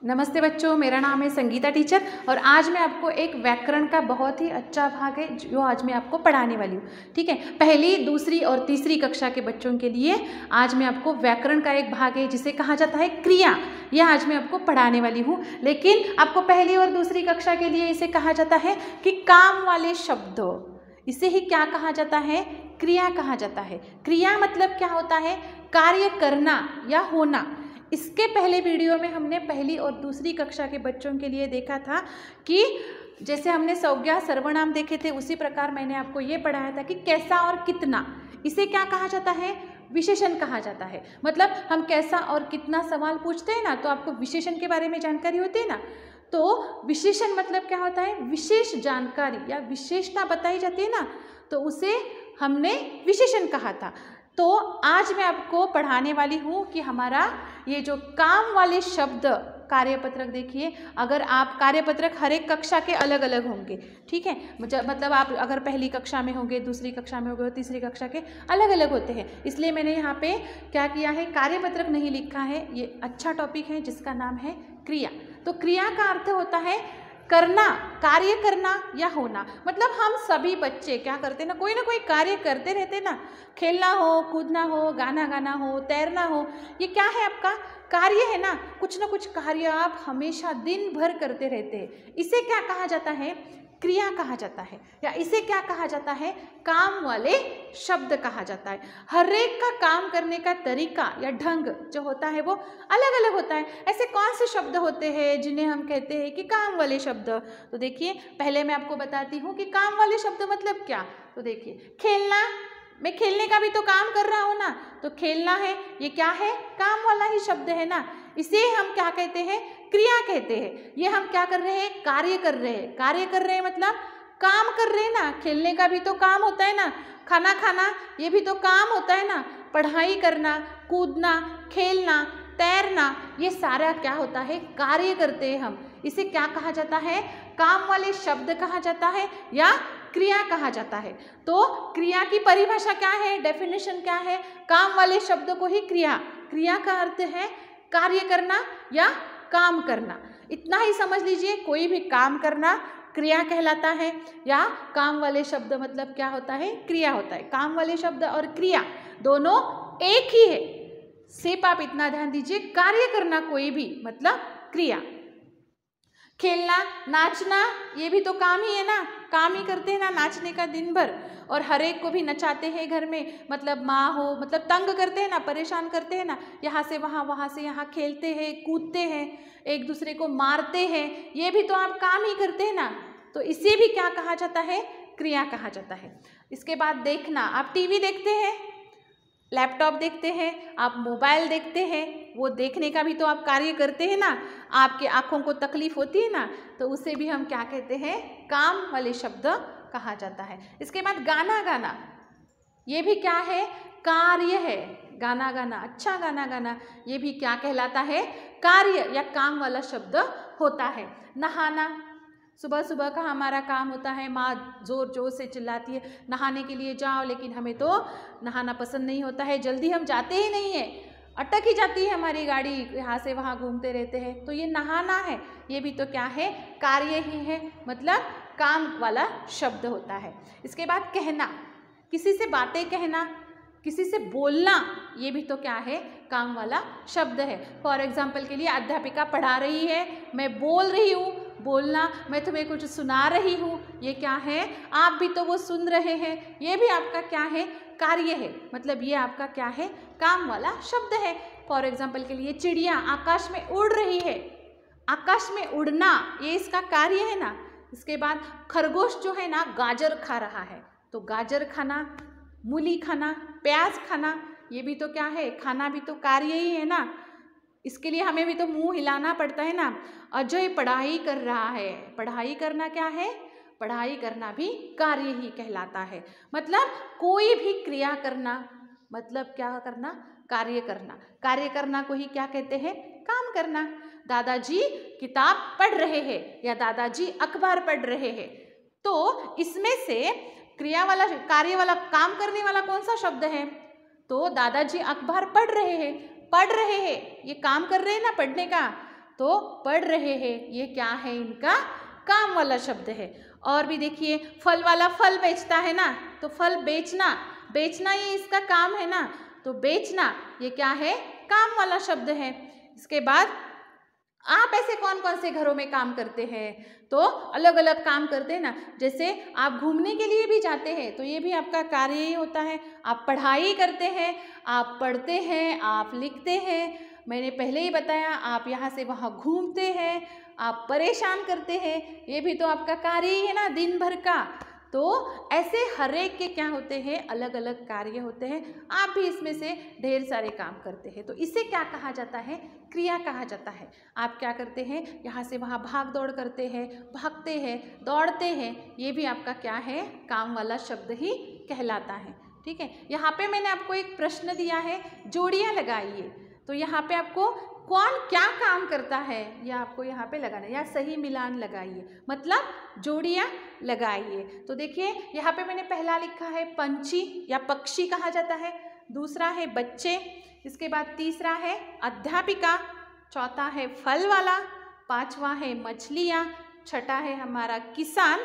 नमस्ते बच्चों, मेरा नाम है संगीता टीचर और आज मैं आपको एक व्याकरण का बहुत ही अच्छा भाग है जो आज मैं आपको पढ़ाने वाली हूँ। ठीक है, पहली, दूसरी और तीसरी कक्षा के बच्चों के लिए आज मैं आपको व्याकरण का एक भाग है जिसे कहा जाता है क्रिया, यह आज मैं आपको पढ़ाने वाली हूँ। लेकिन आपको पहली और दूसरी कक्षा के लिए इसे कहा जाता है कि काम वाले शब्द, इसे ही क्या कहा जाता है? क्रिया कहा जाता है। क्रिया मतलब क्या होता है? कार्य करना या होना। इसके पहले वीडियो में हमने पहली और दूसरी कक्षा के बच्चों के लिए देखा था कि जैसे हमने संज्ञा सर्वनाम देखे थे उसी प्रकार मैंने आपको ये पढ़ाया था कि कैसा और कितना, इसे क्या कहा जाता है? विशेषण कहा जाता है। मतलब हम कैसा और कितना सवाल पूछते हैं ना, तो आपको विशेषण के बारे में जानकारी होती है ना, तो विशेषण मतलब क्या होता है? विशेष जानकारी या विशेषता बताई जाती है ना, तो उसे हमने विशेषण कहा था। तो आज मैं आपको पढ़ाने वाली हूँ कि हमारा ये जो काम वाले शब्द, कार्यपत्रक देखिए, अगर आप कार्यपत्रक हर एक कक्षा के अलग अलग होंगे, ठीक है, मतलब आप अगर पहली कक्षा में होंगे, दूसरी कक्षा में होंगे और तीसरी कक्षा के अलग अलग होते हैं, इसलिए मैंने यहाँ पे क्या किया है, कार्यपत्रक नहीं लिखा है। ये अच्छा टॉपिक है जिसका नाम है क्रिया। तो क्रिया का अर्थ होता है करना, कार्य करना या होना। मतलब हम सभी बच्चे क्या करते ना कोई कार्य करते रहते ना, खेलना हो, कूदना हो, गाना गाना हो, तैरना हो, ये क्या है? आपका कार्य है ना कुछ कार्य आप हमेशा दिन भर करते रहते हैं। इसे क्या कहा जाता है? क्रिया कहा जाता है, या इसे क्या कहा जाता है? काम वाले शब्द कहा जाता है। हर एक का काम करने का तरीका या ढंग जो होता है वो अलग अलग होता है। ऐसे कौन से शब्द होते हैं जिन्हें हम कहते हैं कि काम वाले शब्द? तो देखिए, पहले मैं आपको बताती हूँ कि काम वाले शब्द मतलब क्या। तो देखिए, खेलना, मैं खेलने का भी तो काम कर रहा हूँ ना, तो खेलना है, ये क्या है? काम वाला ही शब्द है ना। इसे हम क्या कहते हैं? क्रिया कहते हैं। ये हम क्या कर रहे हैं? कार्य कर रहे हैं। कार्य कर रहे हैं मतलब काम कर रहे हैं ना। खेलने का भी तो काम होता है ना, खाना खाना ये भी तो काम होता है ना, पढ़ाई करना, कूदना, खेलना, तैरना, ये सारा क्या होता है? कार्य करते हैं हम। इसे क्या कहा जाता है? काम वाले शब्द कहा जाता है या क्रिया कहा जाता है। तो क्रिया की परिभाषा क्या है? डेफिनेशन क्या है? काम वाले शब्द को ही क्रिया, क्रिया का अर्थ है कार्य करना या काम करना। इतना ही समझ लीजिए, कोई भी काम करना क्रिया कहलाता है, या काम वाले शब्द मतलब क्या होता है? क्रिया होता है। काम वाले शब्द और क्रिया दोनों एक ही है। सिर्फ आप इतना ध्यान दीजिए, कार्य करना कोई भी मतलब क्रिया। खेलना, नाचना, ये भी तो काम ही है ना, काम ही करते हैं ना नाचने का दिन भर, और हर एक को भी नचाते हैं घर में, मतलब माँ हो, मतलब तंग करते हैं ना, परेशान करते हैं ना, यहाँ से वहाँ, वहाँ से यहाँ, खेलते हैं, कूदते हैं, एक दूसरे को मारते हैं, ये भी तो आप काम ही करते हैं ना। तो इसे भी क्या कहा जाता है? क्रिया कहा जाता है। इसके बाद देखना, आप टीवी देखते हैं, लैपटॉप देखते हैं, आप मोबाइल देखते हैं, वो देखने का भी तो आप कार्य करते हैं ना। आपके आँखों को तकलीफ होती है ना, तो उसे भी हम क्या कहते हैं? काम वाले शब्द कहा जाता है। इसके बाद गाना गाना, ये भी क्या है? कार्य है। गाना गाना, अच्छा गाना गाना, ये भी क्या कहलाता है? कार्य या काम वाला शब्द होता है। नहाना, सुबह सुबह का हमारा काम होता है, माँ ज़ोर ज़ोर से चिल्लाती है नहाने के लिए जाओ, लेकिन हमें तो नहाना पसंद नहीं होता है, जल्दी हम जाते ही नहीं है, अटक ही जाती है हमारी गाड़ी, यहाँ से वहाँ घूमते रहते हैं। तो ये नहाना है, ये भी तो क्या है? कार्य ही है, मतलब काम वाला शब्द होता है। इसके बाद कहना, किसी से बातें कहना, किसी से बोलना, ये भी तो क्या है? काम वाला शब्द है। फॉर एग्जाम्पल के लिए, अध्यापिका पढ़ा रही है, मैं बोल रही हूँ, बोलना, मैं तुम्हें कुछ सुना रही हूँ, ये क्या है? आप भी तो वो सुन रहे हैं, ये भी आपका क्या है? कार्य है। मतलब ये आपका क्या है? काम वाला शब्द है। फॉर एग्जाम्पल के लिए, चिड़िया आकाश में उड़ रही है, आकाश में उड़ना, ये इसका कार्य है ना। इसके बाद खरगोश जो है ना गाजर खा रहा है, तो गाजर खाना, मूली खाना, प्याज खाना, ये भी तो क्या है? खाना भी तो कार्य ही है ना। इसके लिए हमें भी तो मुंह हिलाना पड़ता है ना। अजय पढ़ाई कर रहा है, पढ़ाई करना क्या है? पढ़ाई करना भी कार्य ही कहलाता है। मतलब कोई भी क्रिया करना मतलब क्या करना? कार्य करना। कार्य करना को ही क्या कहते हैं? काम करना। दादाजी किताब पढ़ रहे हैं या दादाजी अखबार पढ़ रहे हैं, तो इसमें से क्रिया वाला, कार्य वाला, काम करने वाला कौन सा शब्द है? तो दादाजी अखबार पढ़ रहे हैं, पढ़ रहे हैं, ये काम कर रहे हैं ना पढ़ने का, तो पढ़ रहे हैं, ये क्या है, इनका काम वाला शब्द है। और भी देखिए, फल वाला फल बेचता है ना, तो फल बेचना, बेचना ये इसका काम है ना, तो बेचना ये क्या है, काम वाला शब्द है। इसके बाद आप ऐसे कौन कौन से घरों में काम करते हैं, तो अलग अलग काम करते हैं ना। जैसे आप घूमने के लिए भी जाते हैं, तो ये भी आपका कार्य ही होता है। आप पढ़ाई करते हैं, आप पढ़ते हैं, आप लिखते हैं। मैंने पहले ही बताया, आप यहाँ से वहाँ घूमते हैं, आप परेशान करते हैं, ये भी तो आपका कार्य ही है ना, दिन भर का। तो ऐसे हर एक के क्या होते हैं, अलग अलग कार्य होते हैं। आप भी इसमें से ढेर सारे काम करते हैं, तो इसे क्या कहा जाता है, क्रिया कहा जाता है। आप क्या करते हैं, यहाँ से वहाँ भाग दौड़ करते हैं, भागते हैं, दौड़ते हैं, ये भी आपका क्या है, काम वाला शब्द ही कहलाता है। ठीक है, यहाँ पे मैंने आपको एक प्रश्न दिया है, जोड़ियाँ लगाइए। तो यहाँ पे आपको कौन क्या काम करता है, यह आपको यहाँ पे लगाना है, या सही मिलान लगाइए, मतलब जोड़ियाँ लगाइए। तो देखिए, यहाँ पे मैंने पहला लिखा है पंछी या पक्षी कहा जाता है, दूसरा है बच्चे, इसके बाद तीसरा है अध्यापिका, चौथा है फल वाला, पांचवा है मछलियाँ, छठा है हमारा किसान।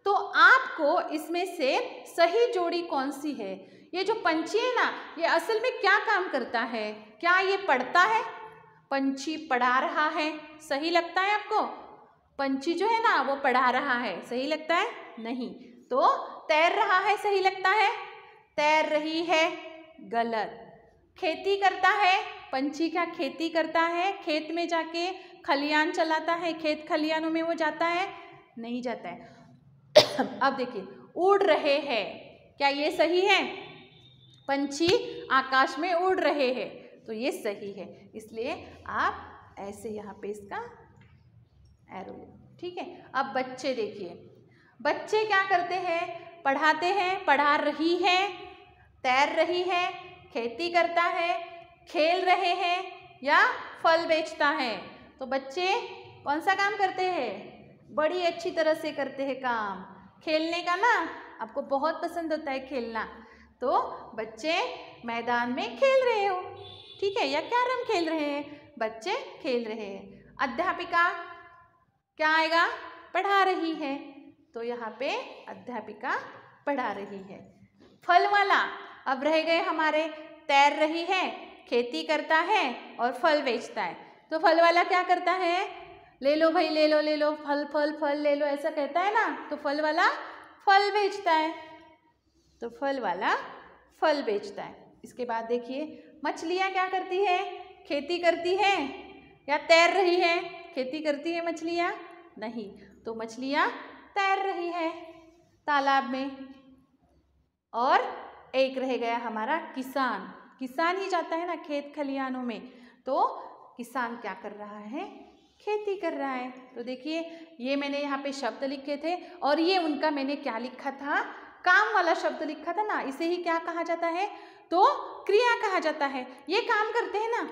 तो आपको इसमें से सही जोड़ी कौन सी है, ये जो पंछी है ना, ये असल में क्या काम करता है, क्या ये पढ़ता है, पंछी पढ़ा रहा है, सही लगता है आपको, पंछी जो है ना वो पढ़ा रहा है, सही लगता है, नहीं। तो तैर रहा है, सही लगता है, तैर रही है, गलत। खेती करता है, पंछी क्या खेती करता है, खेत में जाके खलियान चलाता है, खेत खलियानों में वो जाता है, नहीं जाता है। अब देखिए, उड़ रहे हैं, क्या ये सही है, पंछी आकाश में उड़ रहे हैं, तो ये सही है। इसलिए आप ऐसे यहाँ पे इसका एरो ले, ठीक है। अब बच्चे देखिए, बच्चे क्या करते हैं, पढ़ाते हैं, पढ़ा रही है, तैर रही है, खेती करता है, खेल रहे हैं, या फल बेचता है। तो बच्चे कौन सा काम करते हैं, बड़ी अच्छी तरह से करते हैं काम, खेलने का ना, आपको बहुत पसंद होता है खेलना, तो बच्चे मैदान में खेल रहे हो, ठीक है, या कैरम खेल रहे हैं, बच्चे खेल रहे हैं। अध्यापिका क्या आएगा, पढ़ा रही है, तो यहाँ पे अध्यापिका पढ़ा रही है। फल वाला अब रह गए हमारे, तैर रही है, खेती करता है और फल बेचता है। तो फल वाला क्या करता है, ले लो भाई, ले लो ले लो, फल फल फल ले लो, ऐसा कहता है ना, तो फल वाला फल बेचता है, तो फल वाला फल बेचता है। इसके बाद देखिए, मछलियाँ क्या करती है, खेती करती है या तैर रही है, खेती करती है मछलियाँ, नहीं, तो मछलियाँ तैर रही है तालाब में। और एक रह गया हमारा किसान, किसान ही जाता है ना खेत खलियानों में, तो किसान क्या कर रहा है, खेती कर रहा है। तो देखिए, ये मैंने यहाँ पे शब्द लिखे थे, और ये उनका मैंने क्या लिखा था, काम वाला शब्द लिखा था ना, इसे ही क्या कहा जाता है, तो क्रिया कहा जाता है। ये काम करते हैं ना,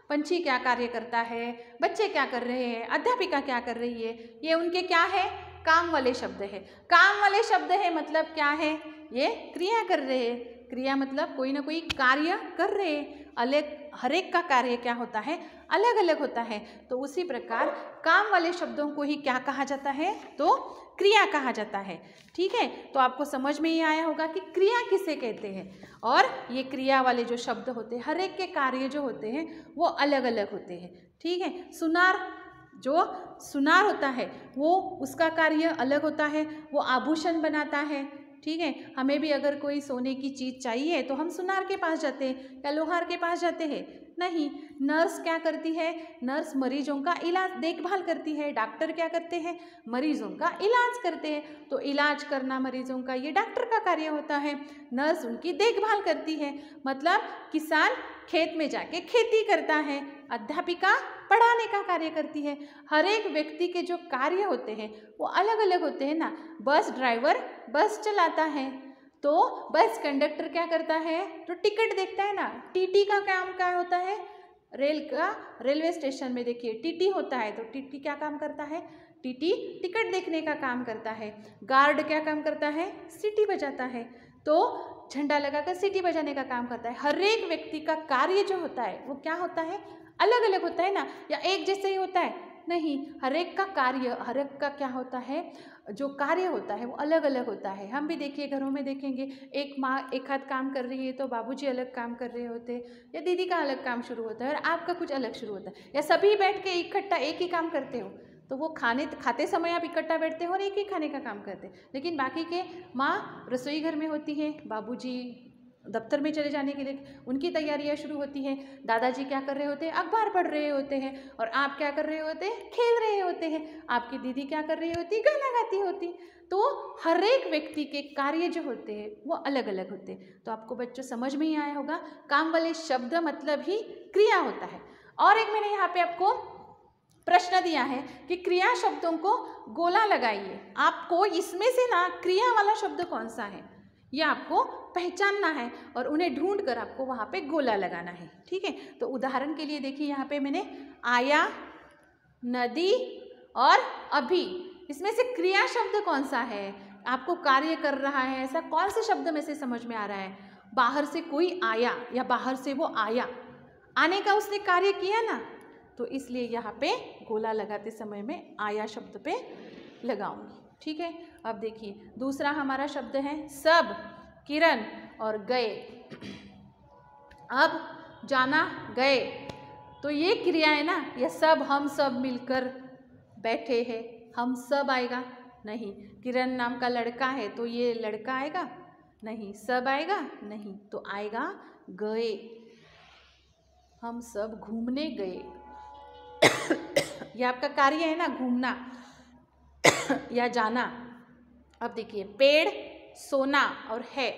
पंछी क्या कार्य करता है, बच्चे क्या कर रहे हैं, अध्यापिका क्या कर रही है, ये उनके क्या है, काम वाले शब्द है। काम वाले शब्द है मतलब क्या है, ये क्रिया कर रहे हैं, क्रिया मतलब कोई ना कोई कार्य कर रहे हैं। अलग, हर एक का कार्य क्या होता है, अलग अलग होता है। तो उसी प्रकार काम वाले शब्दों को ही क्या कहा जाता है, तो क्रिया कहा जाता है। ठीक है, तो आपको समझ में ही आया होगा कि क्रिया किसे कहते हैं। और ये क्रिया वाले जो शब्द होते हैं, हर एक के कार्य जो होते हैं वो अलग अलग होते हैं। ठीक है, सुनार, जो सुनार होता है वो उसका कार्य अलग होता है, वो आभूषण बनाता है। ठीक है, हमें भी अगर कोई सोने की चीज़ चाहिए तो हम सुनार के पास जाते हैं या लोहार के पास जाते हैं, नहीं। नर्स क्या करती है, नर्स मरीजों का इलाज देखभाल करती है। डॉक्टर क्या करते हैं, मरीजों का इलाज करते हैं। तो इलाज करना मरीजों का ये डॉक्टर का कार्य होता है, नर्स उनकी देखभाल करती है। मतलब किसान खेत में जाके खेती करता है, अध्यापिका पढ़ाने का कार्य करती है। हर एक व्यक्ति के जो कार्य होते हैं वो अलग अलग होते हैं ना। बस ड्राइवर बस चलाता है, तो बस कंडक्टर क्या करता है, तो टिकट देखता है ना। टीटी का काम क्या होता है, रेल का, रेलवे स्टेशन में देखिए टीटी होता है, तो टीटी क्या काम करता है, टीटी टिकट देखने का काम करता है। गार्ड क्या काम करता है, सीटी बजाता है, तो झंडा लगाकर सीटी बजाने का काम करता है। हर एक व्यक्ति का कार्य जो होता है वो क्या होता है, अलग अलग होता है ना, या एक जैसे ही होता है, नहीं, हर एक का कार्य, हर एक का क्या होता है, जो कार्य होता है वो अलग अलग होता है। हम भी देखिए घरों में देखेंगे, एक माँ एक हाथ काम कर रही है तो बाबूजी अलग काम कर रहे होते हैं, या दीदी का अलग काम शुरू होता है और आपका कुछ अलग शुरू होता है, या सभी बैठ के इकट्ठा एक ही काम करते हो, तो वो खाते समय आप इकट्ठा बैठते हो और एक ही खाने का काम करते हैं। लेकिन बाकी के माँ रसोई घर में होती है, बाबूजी दफ्तर में चले जाने के लिए उनकी तैयारियां शुरू होती हैं, दादाजी क्या कर रहे होते हैं, अखबार पढ़ रहे होते हैं, और आप क्या कर रहे होते हैं, खेल रहे होते हैं, आपकी दीदी क्या कर रही होती, गाना गाती होती। तो हर एक व्यक्ति के कार्य जो होते हैं वो अलग अलग होते हैं। तो आपको बच्चों समझ में ही आया होगा, काम वाले शब्द मतलब ही क्रिया होता है। और एक मैंने यहाँ पे आपको प्रश्न दिया है कि क्रिया शब्दों को गोला लगाइए। आपको इसमें से ना क्रिया वाला शब्द कौन सा है ये आपको पहचानना है और उन्हें ढूंढ कर आपको वहाँ पे गोला लगाना है। ठीक है, तो उदाहरण के लिए देखिए यहाँ पे मैंने आया, नदी और अभी, इसमें से क्रिया शब्द कौन सा है, आपको कार्य कर रहा है, ऐसा कौन से शब्द में से समझ में आ रहा है। बाहर से कोई आया या बाहर से वो आया, आने का उसने कार्य किया ना, तो इसलिए यहाँ पे गोला लगाते समय में आया शब्द पे लगाऊंगी। ठीक है, अब देखिए दूसरा हमारा शब्द है सब, किरण और गए। अब जाना, गए, तो ये क्रिया है ना, ये सब, हम सब मिलकर बैठे हैं, हम सब आएगा नहीं। किरण नाम का लड़का है तो ये लड़का आएगा नहीं, सब आएगा नहीं, तो आएगा गए, हम सब घूमने गए। ये आपका कार्य है ना, घूमना या जाना। अब देखिए पेड़, सोना और है,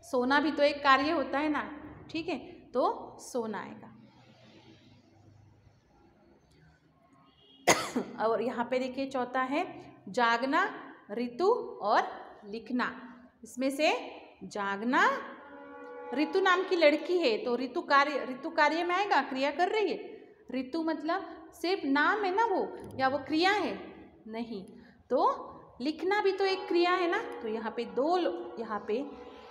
सोना भी तो एक कार्य होता है ना, ठीक है, तो सोना आएगा। और यहाँ पे देखिए चौथा है जागना, ऋतु और लिखना। इसमें से जागना, ऋतु नाम की लड़की है तो ऋतु कार्य में आएगा, क्रिया कर रही है। ऋतु मतलब सिर्फ नाम है ना वो, या वो क्रिया है नहीं, तो लिखना भी तो एक क्रिया है ना, तो यहाँ पे यहाँ पे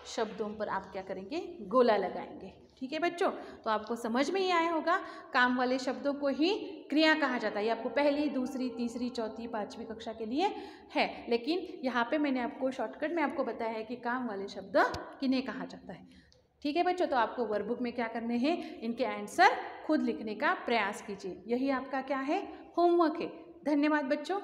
शब्दों पर आप क्या करेंगे, गोला लगाएंगे। ठीक है बच्चों, तो आपको समझ में ही आया होगा, काम वाले शब्दों को ही क्रिया कहा जाता है। ये आपको पहली, दूसरी, तीसरी, चौथी, पांचवी कक्षा के लिए है, लेकिन यहाँ पे मैंने आपको शॉर्टकट में आपको बताया है कि काम वाले शब्द किन्हें कहा जाता है। ठीक है बच्चों, तो आपको वर्कबुक में क्या करने हैं, इनके आंसर खुद लिखने का प्रयास कीजिए, यही आपका क्या है, होमवर्क है। धन्यवाद बच्चों।